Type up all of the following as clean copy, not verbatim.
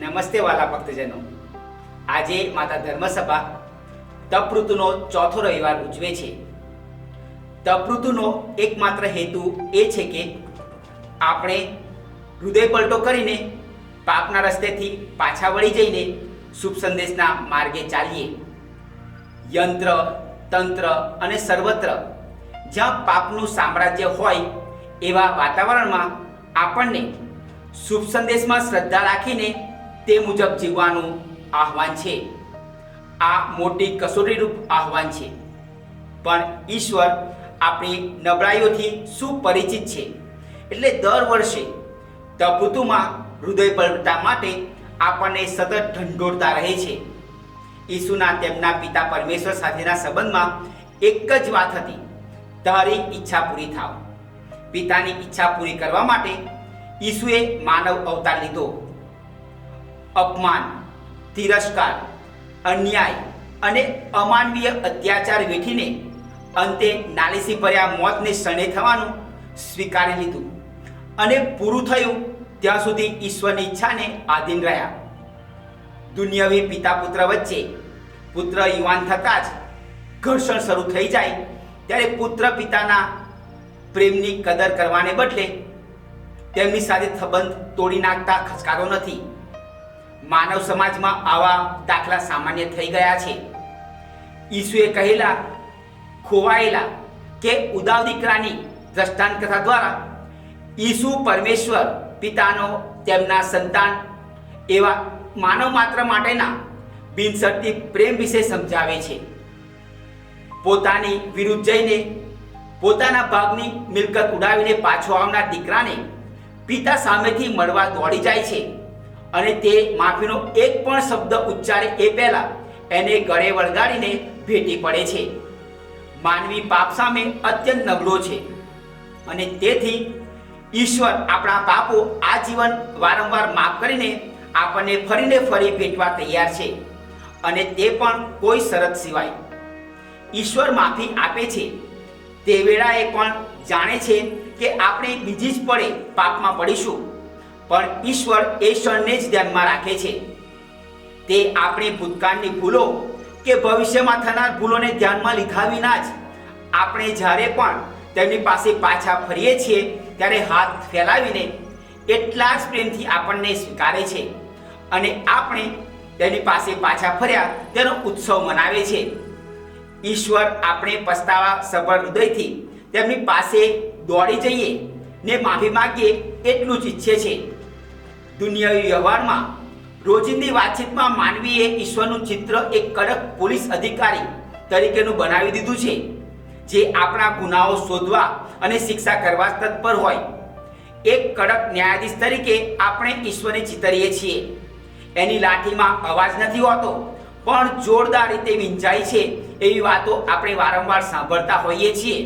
નમસ્તે વાલા ભક્તજનો। આજે માતા ધર્મસભા તપઋતુનો ચોથો રવિવાર ઉજવે છે। તપઋતુનો એકમાત્ર હેતુ એ છે કે આપણે હૃદય પલટો કરીને પાપના રસ્તેથી પાછા વળી જઈને શુભ સંદેશના માર્ગે ચાલીએ। યંત્ર તંત્ર અને સર્વત્ર જ્યાં પાપનું સામ્રાજ્ય હોય એવા વાતાવરણમાં આપણને શુભ સંદેશમાં શ્રદ્ધા રાખીને તે મુજબ જીવવાનું આહવાન છે। આ મોટી કસોટીરૂપ આહવાન છે, પણ ઈશ્વર આપણી નબળાઈઓથી સુપરિચિત છે। એટલે દર વર્ષે તપઋતુમાં હૃદય પલટતા માટે આપણને સતત ઢંઢોળતા રહે છે। ઈસુના તેમના પિતા પરમેશ્વર સાથેના સંબંધમાં એક જ વાત હતી, તારી ઈચ્છા પૂરી થાવ। પિતાની ઈચ્છા પૂરી કરવા માટે ઈસુએ માનવ અવતાર લીધો। અપમાન, તિરસ્કાર, અન્યાય અને અમાનવીય અત્યાચાર વેઠીને અંતે નાલીસી ભર્યા મોતને શરણે થવાનું સ્વીકારી લીધું અને પૂરું થયું ત્યાં સુધી ઈશ્વરની ઈચ્છાને આધીન રહ્યા। દુનિયાવી પિતા પુત્ર વચ્ચે પુત્ર યુવાન થતાં જ ઘર્ષણ શરૂ થઈ જાય ત્યારે પુત્ર પિતાના પ્રેમની કદર કરવાને બદલે તેમની સાથે સંબંધ તોડી નાખતા ખચકાતો નથી। માનવ સમાજમાં આવા દાખલા સામાન્ય થઈ ગયા છે। ઈસુએ કહેલા ખોવાયેલા કે ઉદાવ દીકરાની દ્રષ્ટાંત કથા દ્વારા ઈસુ પરમેશ્વર પિતાનો તેમના સંતાન એવા માનવ માત્ર માટેના બિનશરતી પ્રેમ વિશે સમજાવે છે। પોતાની વિરુદ્ધ જઈને પોતાના ભાગની મિલકત ઉડાવીને પાછો આવનાર દીકરાને પિતા સામેથી મળવા દોડી જાય છે અને તે માફીનો એક પણ શબ્દ ઉચ્ચારે એ પહેલા એને ગળે વળગાડીને ભેટી પડે છે। માનવી પાપ સામે અત્યંત નબળો છે અને તેથી ઈશ્વર આપણા પાપો આજીવન વારંવાર માફ કરીને આપણને ફરીને ફરી ભેટવા તૈયાર છે, અને તે પણ કોઈ શરત સિવાય। ઈશ્વર માફી આપે છે તે વેળાએ પણ જાણે છે કે આપણે બીજી જ પડે પાપમાં પડીશું, પણ ઈશ્વર એ ક્ષણને જ ધ્યાનમાં રાખે છે। તે આપણી ભૂતકાળની ભૂલો કે ભવિષ્યમાં થનાર ભૂલોને ધ્યાનમાં લીધા વિના જ આપણે જ્યારે પણ તેમની પાસે પાછા ફરીએ છીએ ત્યારે હાથ ફેલાવીને એટલા જ પ્રેમથી આપણને સ્વીકારે છે અને આપણે તેની પાસે પાછા ફર્યા તેનો ઉત્સવ મનાવે છે। ઈશ્વર આપણે પસ્તાવા સભર હૃદયથી તેમની પાસે દોડી જઈએ ને માફી માંગીએ એટલું જ ઈચ્છે છે। દુનિયાવી વ્યવહારમાં રોજિંદી વાતચીતમાં માનવીએ ઈશ્વરનું ચિત્ર એક કડક પોલીસ અધિકારી તરીકેનું બનાવી દીધું છે, જે આપણા ગુનાઓ શોધવા અને શિક્ષા કરવા તત્પર હોય। એક કડક ન્યાયાધીશ તરીકે આપણે ઈશ્વરને ચિતરીએ છીએ। એની લાઠીમાં અવાજ નથી હોતો, પણ જોરદાર રીતે વિંજાય છે એવી વાતો આપણે વારંવાર સાંભળતા હોઈએ છીએ।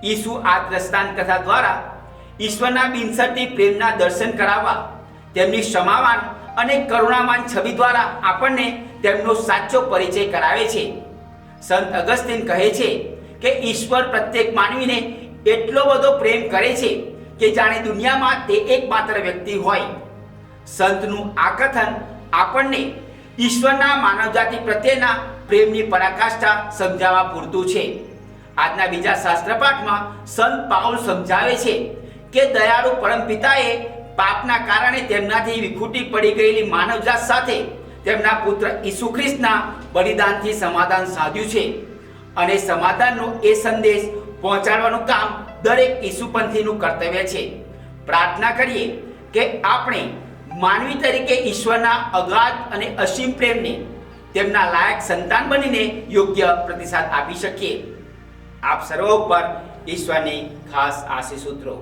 ઈસુ આ દ્રષ્ટાંત કથા દ્વારા ઈશ્વરના બિનશરતી પ્રેમના દર્શન કરાવવા તેમની ક્ષમાવાન અને કરુણાવાન છબી દ્વારા આપણને તેમનો સાચો પરિચય કરાવે છે। સંત અગસ્તીન કહે છે કે ઈશ્વર પ્રત્યેક માનવીને એટલો બધો પ્રેમ કરે છે કે જાણે દુનિયામાં તે એકમાત્ર વ્યક્તિ હોય। સંતનું આ કથન આપણને ઈશ્વરના માનવજાતિ પ્રત્યેના પ્રેમની પરાકાષ્ઠા સમજાવવા પૂરતું છે। આજના બીજા શાસ્ત્રપાઠમાં સંત પાઉલ સમજાવે છે કે દયાળુ પરમપિતાએ પાપના કારણે તેમનાથી વિખૂટી પડી ગયેલી માનવજાત સાથે તેમના પુત્ર ઈસુ ખ્રિસ્તના બલિદાનથી સમાધાન સાધ્યું છે, અને સમાધાનનો એ સંદેશ પહોંચાડવાનું કામ દરેક ઈસુપંથીનું કર્તવ્ય છે। પ્રાર્થના કરીએ કે આપણે માનવી તરીકે ઈશ્વરના અગાધ અને અસીમ પ્રેમને તેમના લાયક સંતાન બનીને યોગ્ય પ્રતિસાદ આપી શકીએ। આપ સર્વ ઉપર ઈશ્વરની ખાસ આશીષ સૂત્રો।